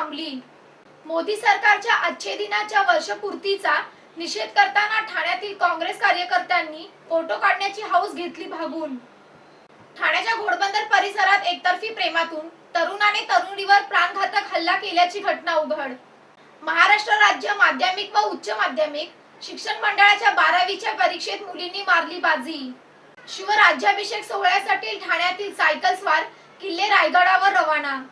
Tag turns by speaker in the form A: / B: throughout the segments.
A: थांबली। मोदी सरकारच्या अच्छे दिनाच्या वर्षपूर्तीचा निषेध करताना ठाण्यातील काँग्रेस कार्यकर्त्यांनी फोटो काढण्याची हौस घेतली भागून। ठाण्याच्या घोडबंदर परिसरात एकतर्फी प्रेमातून तरुणाने तरुणीवर प्राणघातक हल्ला केल्याची घटना उघड। महाराष्ट्र राज्य माध्यमिक व उच्च माध्यमिक शिक्षण मंडळाच्या 12वीच्या परीक्षेत मुलींनी मारली बाजी। शिवराज्याभिषेक सोहळ्यासाठी ठाण्यातील सायकल स्वार किल्ले रायगडावर रवाना।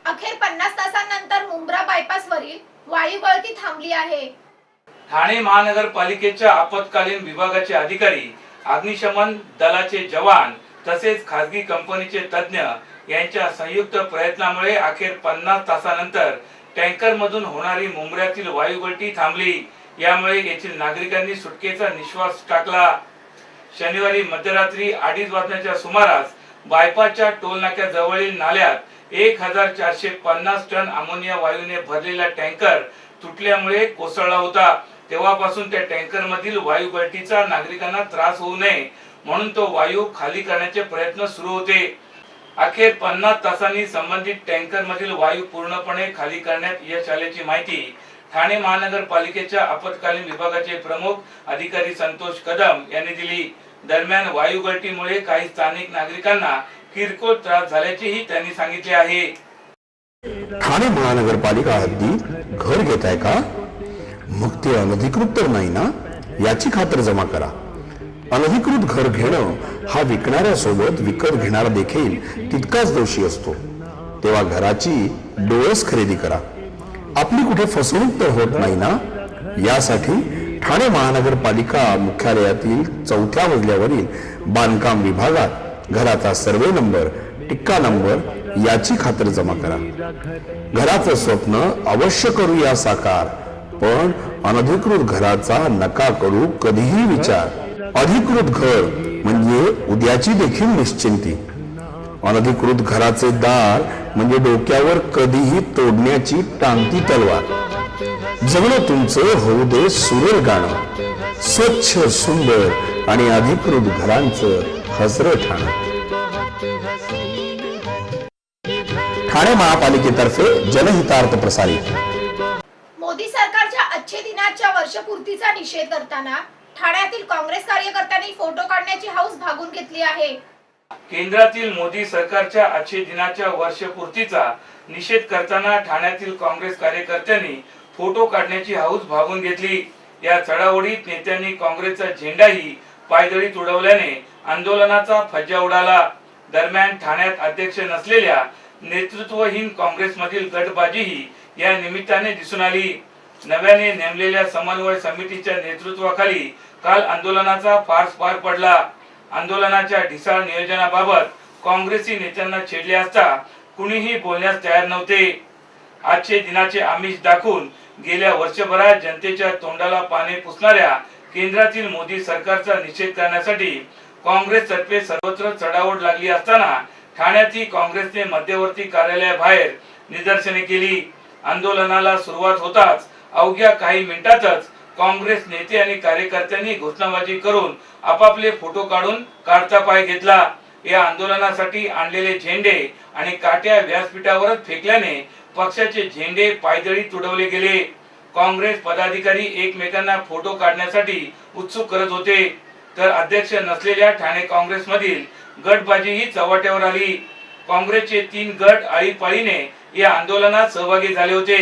A: अखेर 50 तासांनंतर मुंब्रा बायपासवरील वायू गळती थांबली आहे।
B: ठाणे महानगरपालिकेच्या आपत्कालीन विभागाचे अधिकारी, अग्निशमन दलाचे जवान तसेच खासगी कंपनीचे तज्ञ यांच्या संयुक्त प्रयत्नामुळे अखेर 50 तासानंतर टँकर मधून होणारी मुंब्र्यातील वायू गळती थांबली। यामुळे येथील नागरिकांनी सुटकेचा निश्वास टाकला। शनिवारी मध्यरात्री 2:30 वाजण्याच्या सुमारास बायपासच्या टोल नाक्याजवळील नाल्यात 1450 टन अमोनिया वायूने भरलेला टँकर तुटल्यामुळे कोसळला होता। तेव्हापासून त्या टँकर मधील वायू गळतीचा नागरिकांना त्रास होऊ नये म्हणून तो वायू खाली करण्याचे प्रयत्न सुरू होते। अखेर 50 तासांनी संबंधित टँकर मधील वायू पूर्णपणे खाली करण्यात यश आल्याची माहिती ठाणे महानगरपालिकेच्या आपत्कालीन विभागाचे प्रमुख अधिकारी संतोष कदम यांनी दिली। दरम्यान वायू गळतीमुळे काही स्थानिक नागरिकांना किरकोळ त्रास झाल्याचेही त्यांनी सांगितले आहे।
C: ठाणे महानगरपालिका हद्दीत घर घेताय का? मग ते अनधिकृत तर नाही ना, याची खात्री जमा करा। अनधिकृत घर घेणं हा विकणाऱ्यासोबत विकत घेणारा देखील तितकाच दोषी असतो। तेव्हा घराची डोळस खरेदी करा। आपली कुठे फसवणूक तर होत नाही ना, यासाठी ठाणे महानगरपालिका मुख्यालयातील 4थ्या मजल्यावरील बांधकाम विभागात घराचा सर्वे नंबर, टिक्का नंबर याची खात्री जमा करा। घराचं स्वप्न अवश्य करूया साकार, पण अनधिकृत घराचा नका करू कधीही विचार। अधिकृत घर म्हणजे उद्याची देखील निश्चिंती। अनधिकृत घराचे दार म्हणजे डोक्यावर कधीही तोडण्याची टांगती तलवार। जगणं तुमचं होऊ दे सुरेल गाणं, स्वच्छ सुंदर आणि अधिकृत घरांचं हजरं ठाणं। ठाणे महापालिकेतर्फे जनहितार्थ प्रसारित।
A: मोदी सरकारच्या अच्छे दिनाच्या वर्षपूर्तीचा निषेध करताना ठाण्यातील काँग्रेस कार्यकर्त्यांनी फोटो काढण्याची हौस भागून घेतली आहे।
B: केंद्रातील मोदी सरकारच्या अच्छे दिनाच्या वर्षपूर्तीचा निषेध करताना ठाण्यातील काँग्रेस कार्यकर्त्यांनी फोटो काढण्याची हौस भागून घेतली। या चढाओढीत नेत्यांनी काँग्रेसचा झेंडाही पायदळीत उडवल्याने आंदोलनाचा फज्जा उडाला। दरम्यान ठाण्यात अध्यक्ष नसलेल्या नेतृत्वहीन काँग्रेसमधील गटबाजीही या निमित्ताने दिसून आली। नव्याने नेमलेल्या समन्वय समितीच्या नेतृत्वाखाली काल आंदोलनाचा फार्स पार पडला। आंदोलनाच्या ढिसाळ नियोजनाबाबत काँग्रेसी नेत्यांना छेडले असता कुणीही बोलण्यास तयार नव्हते। आजचे दिनाचे आमिष दाखवून गेल्या वर्षभरात जनतेच्या तोंडाला पाने पुसणाऱ्या केंद्रातील मोदी सरकारचा निषेध करण्यासाठी काँग्रेसतर्फे सर्वत्र चढाओढ लागली असताना ठाण्यातील काँग्रेसने मध्यवर्ती कार्यालयाबाहेर निदर्शने केली। आंदोलनाला सुरुवात होताच अवघ्या काही मिनिटातच काँग्रेस नेते आणि कार्यकर्त्यांनी घोषणाबाजी करून आपापले फोटो काढून काढता पाय घेतला। या आंदोलनासाठी आणलेले झेंडे आणि काट्या व्यासपीठावरच फेकल्याने पक्षाचे झेंडे पायदळी तुडवले गेले। काँग्रेस पदाधिकारी एकमेकांना फोटो काढण्यासाठी उत्सुक करत होते, तर अध्यक्ष नसलेल्या ठाणे काँग्रेसमधील गटबाजी ही चव्हाट्यावर आली। काँग्रेसचे 3 गट आळीपाळीने या आंदोलनात सहभागी झाले होते।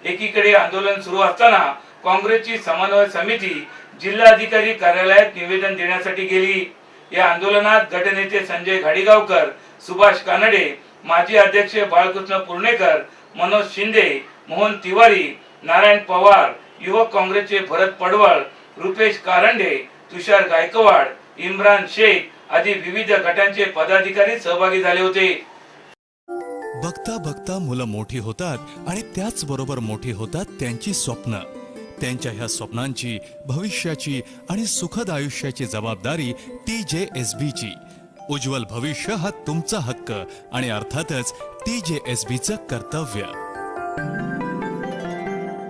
B: एकीकडे आंदोलन सुरू असताना काँग्रेसची समन्वय समिती जिल्हाधिकारी कार्यालयात निवेदन देण्यासाठी गेली। या आंदोलनात गटनेते संजय घाडीगावकर, सुभाष कानडे, माजी अध्यक्ष बाळकृष्ण पुर्णेकर, मनोज शिंदे, मोहन तिवारी, नारायण पवार, युवक काँग्रेसचे भरत पडवळ, रुपेश कारंडे, तुषार गायकवाड, इम्रान शेख आदी विविध गटांचे पदाधिकारी सहभागी झाले होते।
D: बघता बघता मुलं मोठी होतात आणि त्याच बरोबर मोठी होतात त्यांची स्वप्न। त्यांच्या ह्या स्वप्नांची, भविष्याची आणि सुखद आयुष्याची जबाबदारी TJSB ची। उज्ज्वल भविष्य हा तुमचा हक्क आणि अर्थातच TJSB चं कर्तव्य।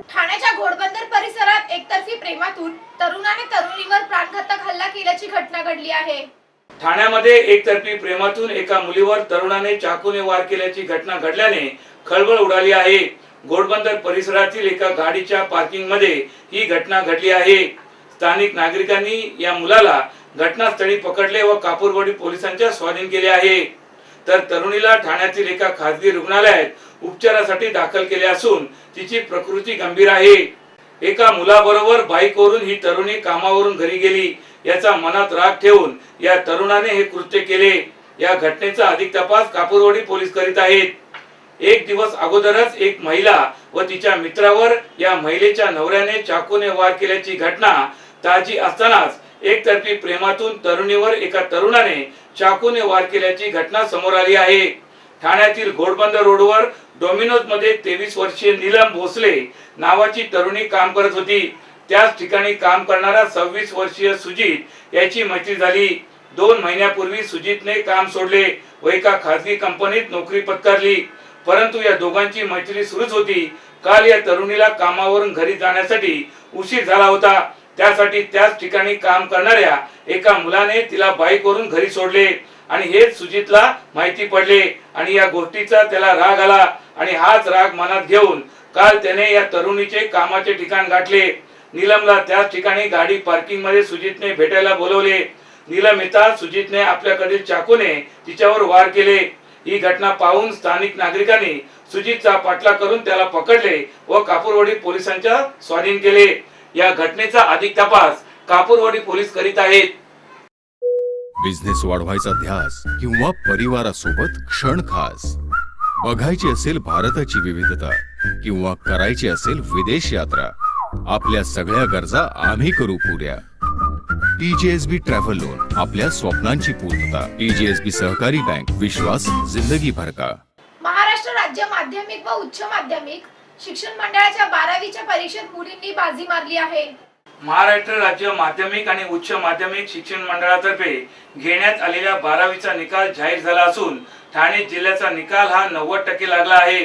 A: ठाण्याच्या घोडबंदर परिसरात एकतर्फी प्रेमातून तरुणाने तरुणीवर प्राणघातक हल्ला केल्याची घटना घडली आहे.
B: ठाण्यामध्ये एकतर्फी प्रेमातून एका मुलीवर तरुणाने चाकूने वार केल्याची घटना घडल्याने खळबळ उडाली आहे. घोडबंदर परिसरातील एका गाडीच्या पार्किंग मध्ये ही घटना घडली आहे. स्थानिक नागरिकांनी या मुलाला घटनास्थळी पकडले व कापूरवाडी पोलिसांच्या स्वाधीन केले आहे. तर तरुणीला ठाण्यातील एका खासगी रुग्णालयात उपचारासाठी दाखल केले असून तिची प्रकृती गंभीर आहे. एका मुलाबरोबर बाईकवरून ही तरुणी कामावरून घरी गेली. याचा मनात राग ठेवून या तरुणाने हे कृत्य केले. या घटनेचा अधिक तपास कापूरवाडी पोलीस करीत आहेत. एक दिवस अगोदरच एक महिला व तिच्या मित्रावर या महिलेच्या नवऱ्याने चाकूने वार केल्याची घटना ताजी असतानाच एकतर्फी प्रेमातून तरुणीवर एका तरुणाने चाकूने वार केल्याची घटना समोर आली आहे. ठाण्यातील घोडबंदर रोडवर डोमिनोज मध्ये 23 वर्षीय नीलम भोसले नावाची तरुणी काम करत होती. त्याच ठिकाणी काम करणारा 26 वर्षीय सुजित याची मैत्री झाली. 2 महिन्यापूर्वी सुजितने काम सोडले व एका खासगी कंपनीत नोकरी पत्करली. परंतु या दोघांची मैत्री सुरूच होती. काल या तरुणीला कामावरून घरी जाण्यासाठी उशीर झाला होता. त्यासाठी त्याच ठिकाणी काम करणाऱ्या एका मुलाने तिला बाईकवरून घरी सोडले आणि हेच सुजितला माहिती पडले आणि या गोष्टीचा त्याला राग आला आणि हाच राग मनात घेऊन काल त्याने या तरुणीचे कामाचे ठिकाण गाठले. नीलमला त्याच ठिकाणी गाडी पार्किंग मध्ये सुजितने भेटायला बोलवले. नीलम येता सुजितने आपल्याकडील चाकूने तिच्यावर वार केले. ही घटना पाहून स्थानिक नागरिकांनी सुजितचा पाठलाग करून त्याला पकडले व कापूरवाडी पोलिसांच्या स्वाधीन केले. या घटनेचा अधिक तपास कापूरवाडी पोलीस करीत आहेत.
D: बिझनेस वाढवायचा ध्यास किंवा परिवारासोबत क्षण खास, बघायची असेल भारताची विविधता किंवा करायची असेल विदेश यात्रा, आपल्या सगळ्या गरजा आम्ही करू पुऱ्या. TJSB ट्रॅव्हल लोन, आपल्या स्वप्नांची पूर्तता. TJSB सहकारी बँक, विश्वास जिंदगी भर का.
A: महाराष्ट्र राज्य माध्यमिक व उच्च माध्यमिक शिक्षण मंडळाच्या 12वीच्या परीक्षेत मुलींनी बाजी मारली आहे.
B: महाराष्ट्र राज्य माध्यमिक आणि उच्च माध्यमिक शिक्षण मंडळातर्फे घेण्यात आलेल्या 12वीचा निकाल जाहीर झाला असून ठाणे जिल्ह्याचा निकाल हा 90% लागला आहे.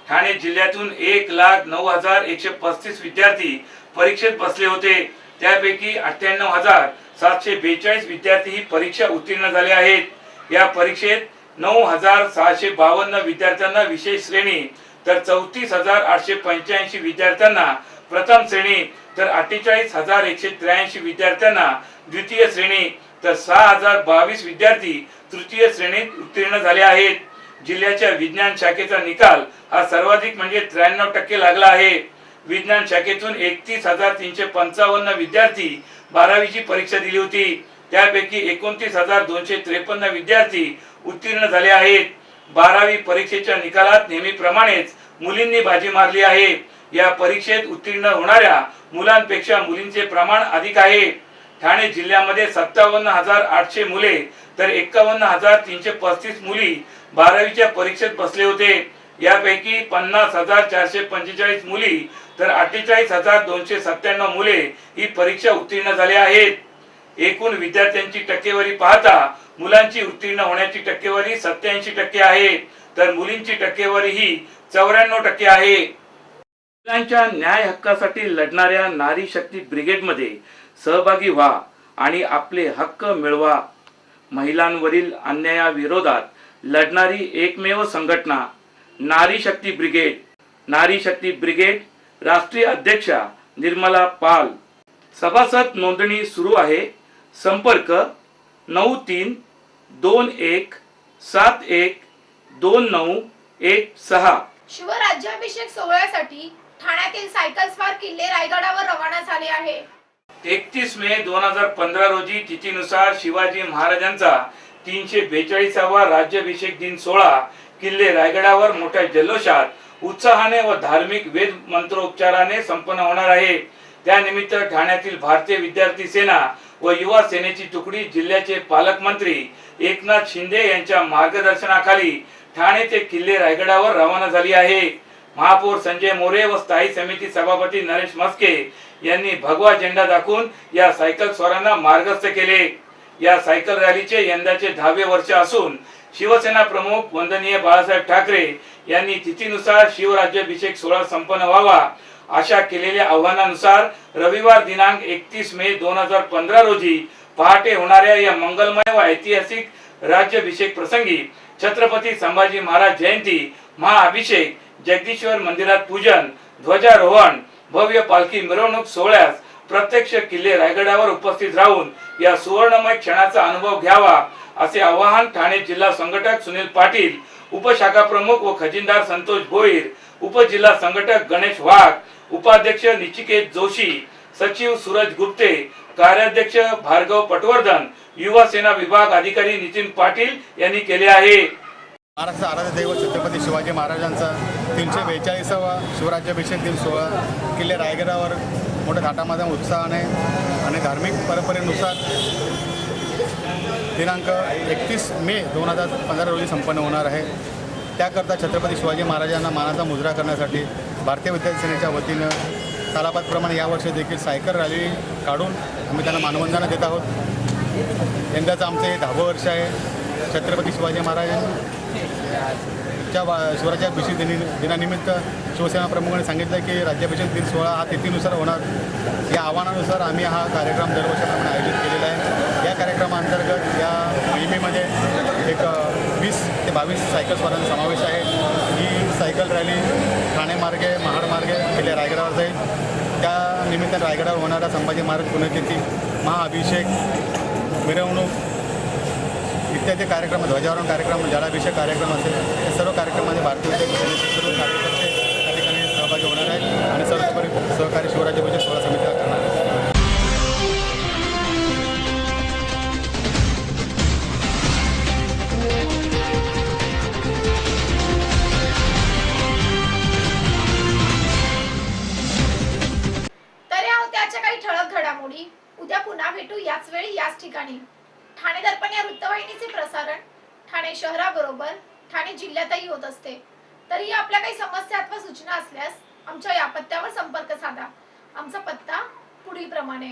B: ठाणे जिल्ह्यातून 1,09,135 विद्यार्थी परीक्षेत बसले होते. त्यापैकी 98,742 विद्यार्थी ही परीक्षा उत्तीर्ण झाले आहेत. या परीक्षेत 9,652 विद्यार्थ्यांना विशेष श्रेणी तर 34,885 विद्यार्थ्यांना प्रथम श्रेणी तर 48,183 विद्यार्थ्यांना द्वितीय श्रेणी तर 6,022 विद्यार्थी तृतीय श्रेणीत उत्तीर्ण झाले आहेत. जिल्ह्याच्या विज्ञान शाखेचा निकाल हा सर्वाधिक म्हणजे 93% लागला आहे. विज्ञान शाखेतून 31,355 विद्यार्थी 12वीची परीक्षा दिली होती. त्यापैकी 29,253 विद्यार्थी उत्तीर्ण झाले आहेत. 12वी परीक्षेच्या निकालात नेहमीप्रमाणेच मुलींनी बाजी मारली आहे. या परीक्षेत उत्तीर्ण होणाऱ्या मुलांपेक्षा मुलींचे प्रमाण अधिक आहे. ठाणे जिल्ह्यामध्ये 57,800 मुले तर 51,335 मुली 12वीच्या परीक्षेत बसले होते. यापैकी 50,445 मुली तर 48,297 मुले ही परीक्षा उत्तीर्ण झाले आहेत. एकूण विद्यार्थ्यांची टक्केवारी पाहता मुलांची उत्तीर्ण होण्याची टक्केवारी 87% आहे तर मुलींची टक्केवारी ही 94% आहे. महिलांच्या न्याय हक्कासाठी लढणाऱ्या नारी शक्ती ब्रिगेडमध्ये सहभागी व्हा आणि आपले हक्क मिळवा. महिलांवरील अन्यायाविरोधात लढणारी एकमेव संघटना नारी शक्ती ब्रिगेड. नारी शक्ती ब्रिगेड राष्ट्रीय अध्यक्षा निर्मला पाल. सभासद नोंदणी सुरू आहे. संपर्क 9321712916.
A: शिवराज्याभिषेक सोहळ्यासाठी ठाण्यातील सायकल स्वार किल्ले रायगडावर रवाना झाले आहे.
B: 31 मे 2015 रोजी तिथीनुसार शिवाजी महाराजांचा 342वा राज्याभिषेक दिन सोहळा किल्ले रायगडावर मोठ्या जल्लोषात उत्साहाने व धार्मिक वेद मंत्रोच्चाराने संपन्न होणार आहे. त्यानिमित्त ठाण्यातील भारतीय विद्यार्थी सेना व युवा सेनेची तुकडी जिल्ह्याचे पालकमंत्री एकनाथ शिंदे यांच्या मार्गदर्शनाखाली ठाणे ते किल्ले रायगडावर रवाना झाली आहे. महापौर संजय मोरे व स्थायी समिती सभापती नरेश मस्के यांनी भगवा झेंडा दाखवून या सायकल स्वारांना मार्गस्थ केले. या सायकल रॅलीचे यंदाचे 10वे वर्ष असून शिवसेना प्रमुख वंदनीय बाळासाहेब ठाकरे यांनी तिथीनुसार शिवराज्याभिषेक सोहळा संपन्न व्हावा अशा केलेल्या आव्हानानुसार रविवार दिनांक 31 मे 2015 रोजी पहाटे होणाऱ्या या मंगलमय व ऐतिहासिक राज्याभिषेक प्रसंगी छत्रपती संभाजी महाराज जयंती, महाअभिषेक, जगदीश्वर मंदिरात पूजन, ध्वजारोहण, भव्य पालखी मिरवणूक सोहळ्यास प्रत्यक्ष किल्ले रायगडावर उपस्थित राहून या सुवर्णमय क्षणाचा अनुभव घ्यावा असे आवाहन ठाणे जिल्हा संघटक सुनील पाटील, उपशाखा प्रमुख व खजिनदार संतोष भोईर, उपजिल्हा संघटक गणेश वाघ, उपाध्यक्ष निचिकेत जोशी, सचिव सूरज गुप्ते, कार्याध्यक्ष भार्गव पटवर्धन, युवा सेना विभाग अधिकारी नितीन पाटील यांनी केले आहे.
E: महाराष्ट्र आराध्य दैवत छत्रपती शिवाजी महाराजांचा 342वा शिवराज्याभिषेक दिन सोहळा किल्ले रायगडावर मोठ्या थाटामध्ये उत्साहाने आणि धार्मिक परंपरेनुसार दिनांक 31 मे 2015 रोजी संपन्न होणार आहे. त्याकरता छत्रपती शिवाजी महाराजांना मानाचा मुजरा करण्यासाठी भारतीय विद्यार्थी सेनेच्या वतीनं कालापातप्रमाणे यावर्षी देखील सायकल रॅली काढून आम्ही त्यांना मानवंदना देत आहोत. यंदाचं आमचं हे 10वं वर्ष आहे. छत्रपती शिवाजी महाराजांच्या शिवराज्याभिषेक दिनानिमित्त शिवसेना प्रमुखांनी सांगितलं की राज्याभिषेक दिन सोहळा हा तिथीनुसार होणार. या आव्हानानुसार आम्ही हा कार्यक्रम दरवर्षाप्रमाणे आयोजित केलेला आहे. या कार्यक्रमाअंतर्गत या मोहिमेमध्ये एक 20 ते 22 सायकल स्पर्धांचा समावेश आहे. ही सायकल रॅली ठाणेमार्गे, महाडमार्गे किल्ले रायगडावर जाईल. त्या निमित्तानं रायगडावर होणारा संभाजी महाराज पुण्यतिथी, महाअभिषेक, मिरवणूक इत्यादी कार्यक्रम, ध्वजारोहण कार्यक्रम, जलाभिषेक कार्यक्रम असेल, या सर्व कार्यक्रमामध्ये भारतीय विद्यार्थी सेनेचे सर्व कार्यकर्ते त्या ठिकाणी सहभागी होणार आहेत आणि सर्वोपरी सहकारी शिवराज्याभिषेक सोहळा समितीला करणार आहेत.
A: तर या होत्या आजच्या काही ठळक घडामोडी. उद्या पुन्हा भेटू याच वेळी याच ठिकाणी. ठाणे दर्पण या वृत्तवाहिनीचे प्रसारण ठाणे शहराबरोबर ठाणे जिल्ह्यातही होत असते. तरी आपल्या काही समस्या अथवा सूचना असल्यास आमच्या या पत्त्यावर संपर्क साधा. आमचा पत्ता पुढील प्रमाणे.